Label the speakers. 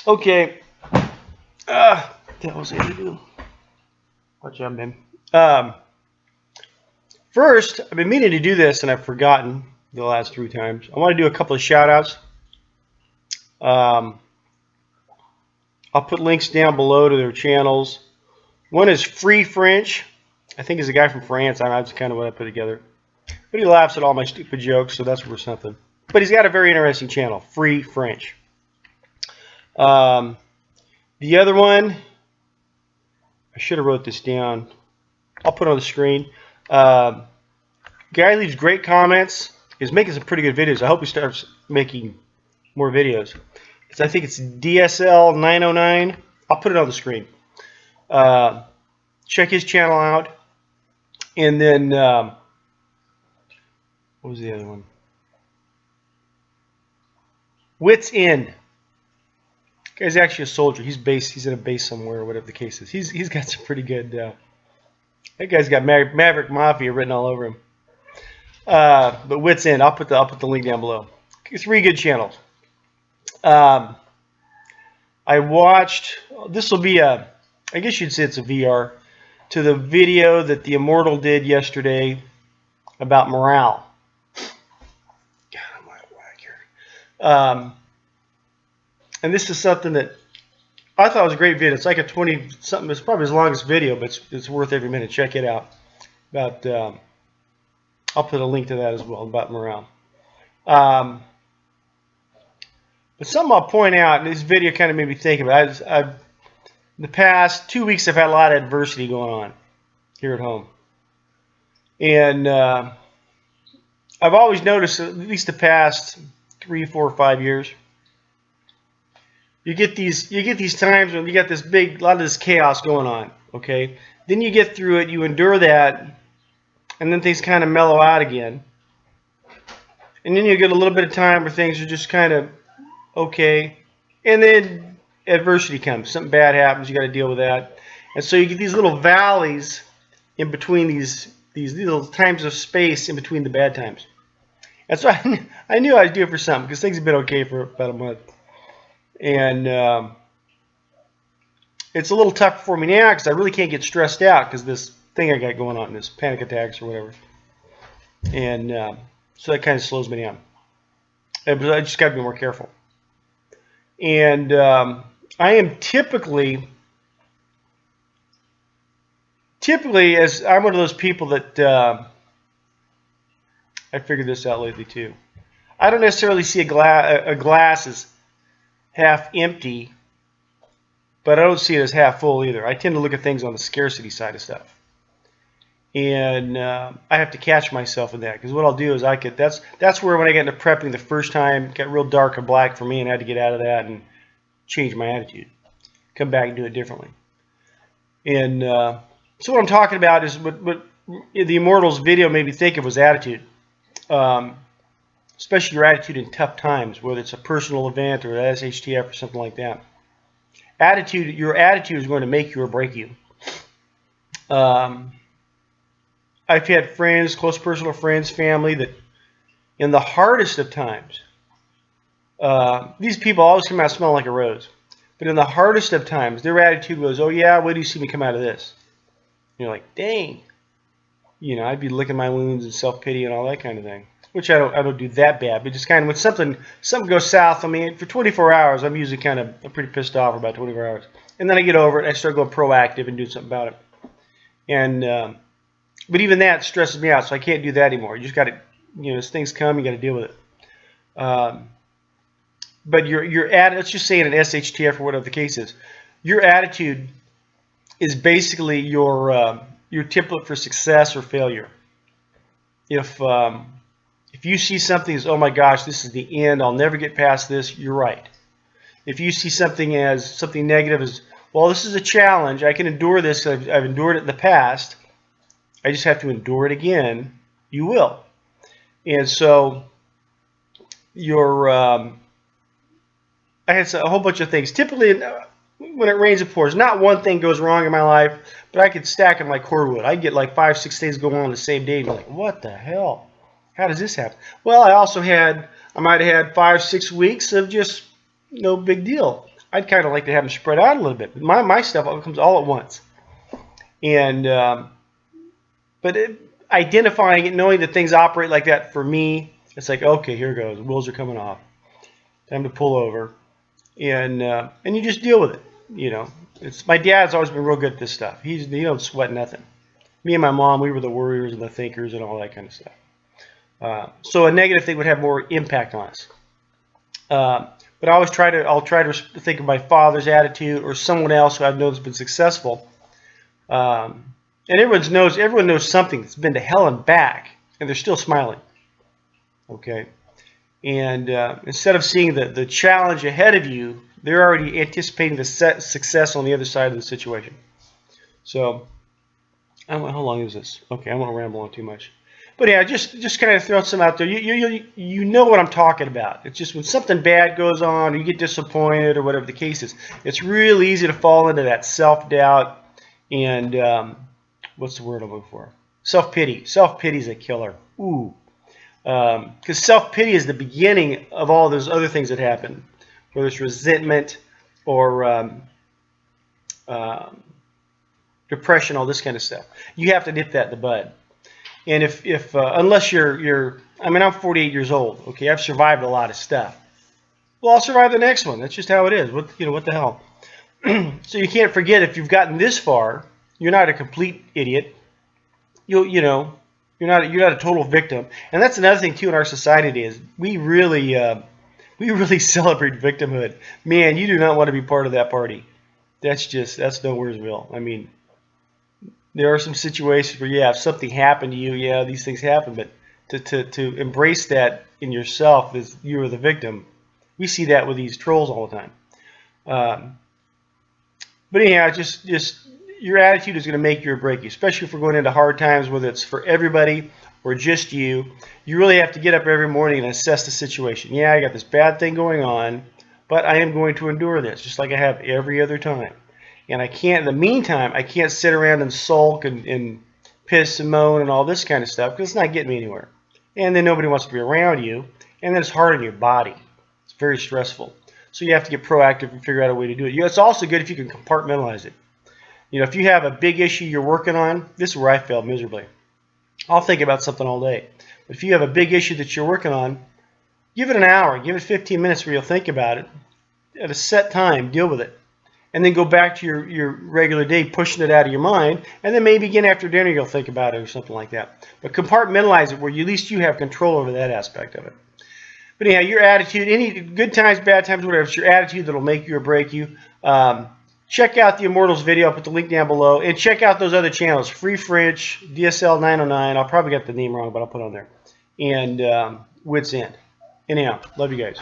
Speaker 1: Okay. What the hell was I going to do? Watch out, man. First, I've been meaning to do this, and I've forgotten the last 3 times. I want to do a couple of shout-outs. I'll put links down below to their channels. One is Free French. I think he's a guy from France. That's kind of what I put together. But he laughs at all my stupid jokes, so that's worth something. But he's got a very interesting channel, Free French. The other one, I should have wrote this down. I'll put it on the screen. Guy leaves great comments. He's making some pretty good videos. I hope he starts making more videos. I think it's DSL 909. I'll put it on the screen. Check his channel out. And then, what was the other one? Witz in. Guy's actually a soldier. He's in a base somewhere, or whatever the case is. He's got some pretty good. That guy's got Maverick Mafia written all over him. But Witz in. I'll put the link down below. 3 good channels. I watched. This will be I guess you'd say it's a VR to the video that the Immortal did yesterday about morale. God, I'm out of whack here. And this is something that I thought was a great video. It's like a 20-something. It's probably his longest video, but it's worth every minute. Check it out. I'll put a link to that as well about morale. But something I'll point out, and this video kind of made me think about it. The past 2 weeks, I've had a lot of adversity going on here at home. And I've always noticed, at least the past 3, 4, 5 years, you get these times when you got this a lot of this chaos going on, okay? Then you get through it, you endure that, and then things kind of mellow out again. And then you get a little bit of time where things are just kind of okay. And then adversity comes. Something bad happens, you got to deal with that. And so you get these little valleys in between these little times of space in between the bad times. And so I knew I'd do it for something because things have been okay for about a month. And it's a little tough for me now because I really can't get stressed out because this thing I got going on, this panic attacks or whatever. And so that kind of slows me down. But I just got to be more careful. And I am typically, as I'm one of those people that I figured this out lately too. I don't necessarily see a glass as half empty, but I don't see it as half full either. I tend to look at things on the scarcity side of stuff. And I have to catch myself in that because what I'll do is that's where when I got into prepping the first time, it got real dark and black for me and I had to get out of that and change my attitude. Come back and do it differently. And so what I'm talking about is what the Immortals video made me think of was attitude. Especially your attitude in tough times, whether it's a personal event or an SHTF or something like that. Your attitude is going to make you or break you. I've had friends, close personal friends, family that in the hardest of times, these people always come out smelling like a rose. But in the hardest of times, their attitude was, oh yeah, wait till you see me come out of this. And you're like, dang. I'd be licking my wounds and self-pity and all that kind of thing. Which I don't do that bad, but just kind of when something goes south. I mean, for 24 hours, I'm usually I'm pretty pissed off for about 24 hours, and then I get over it. And I start going proactive and doing something about it. And but even that stresses me out, so I can't do that anymore. You just got to, as things come, you got to deal with it. But your let's just say in an SHTF or whatever the case is, your attitude is basically your template for success or failure. If you see something as, oh my gosh, this is the end, I'll never get past this, you're right. If you see something as something negative as, well, this is a challenge, I can endure this, I've endured it in the past, I just have to endure it again, you will. And so I had a whole bunch of things. Typically, when it rains, it pours. Not one thing goes wrong in my life, but I could stack them like cordwood. I get like 5, 6 things going on the same day, and you're like, what the hell? How does this happen? Well, I might have had 5, 6 weeks of just no big deal. I'd kind of like to have them spread out a little bit. My stuff comes all at once. And identifying it, knowing that things operate like that for me, it's like, okay, here goes. The wheels are coming off. Time to pull over, and you just deal with it. You know, my dad's always been real good at this stuff. He don't sweat nothing. Me and my mom, we were the worriers and the thinkers and all that kind of stuff. So a negative thing would have more impact on us. But I'll try to think of my father's attitude or someone else who I've known has been successful. And everyone knows something that's been to hell and back, and they're still smiling. Okay. And instead of seeing the challenge ahead of you, they're already anticipating the success on the other side of the situation. So, how long is this? Okay, I won't ramble on too much. But yeah, just kind of throw some out there. You know what I'm talking about. It's just when something bad goes on, or you get disappointed, or whatever the case is, it's real easy to fall into that self-doubt and what's the word I'm looking for? Self-pity. Self-pity is a killer. Ooh. Because self-pity is the beginning of all those other things that happen, whether it's resentment or depression, all this kind of stuff. You have to nip that in the bud. And if unless I'm 48 years old. Okay, I've survived a lot of stuff. Well, I'll survive the next one. That's just how it is. What the hell? So you can't forget, if you've gotten this far, you're not a complete idiot. You're not a total victim. And that's another thing too in our society today is we really celebrate victimhood. Man, you do not want to be part of that party. That's nowheresville. I mean, there are some situations where, yeah, if something happened to you, yeah, these things happen. But to embrace that in yourself as you are the victim, we see that with these trolls all the time. But anyhow, just your attitude is going to make you or break you, especially if we're going into hard times, whether it's for everybody or just you. You really have to get up every morning and assess the situation. Yeah, I got this bad thing going on, but I am going to endure this, just like I have every other time. And in the meantime, I can't sit around and sulk and piss and moan and all this kind of stuff, because it's not getting me anywhere. And then nobody wants to be around you, and then it's hard on your body. It's very stressful. So you have to get proactive and figure out a way to do it. It's also good if you can compartmentalize it. If you have a big issue you're working on, this is where I failed miserably. I'll think about something all day. But if you have a big issue that you're working on, give it an hour, give it 15 minutes where you'll think about it. At a set time, deal with it. And then go back to your regular day, pushing it out of your mind. And then maybe again after dinner you'll think about it or something like that. But compartmentalize it where at least you have control over that aspect of it. But anyhow, your attitude, any good times, bad times, whatever, it's your attitude that'll make you or break you. Check out the Immortals video. I'll put the link down below. And check out those other channels. Free French, DSL 909. I'll probably get the name wrong, but I'll put it on there. And Wits End. Anyhow, love you guys.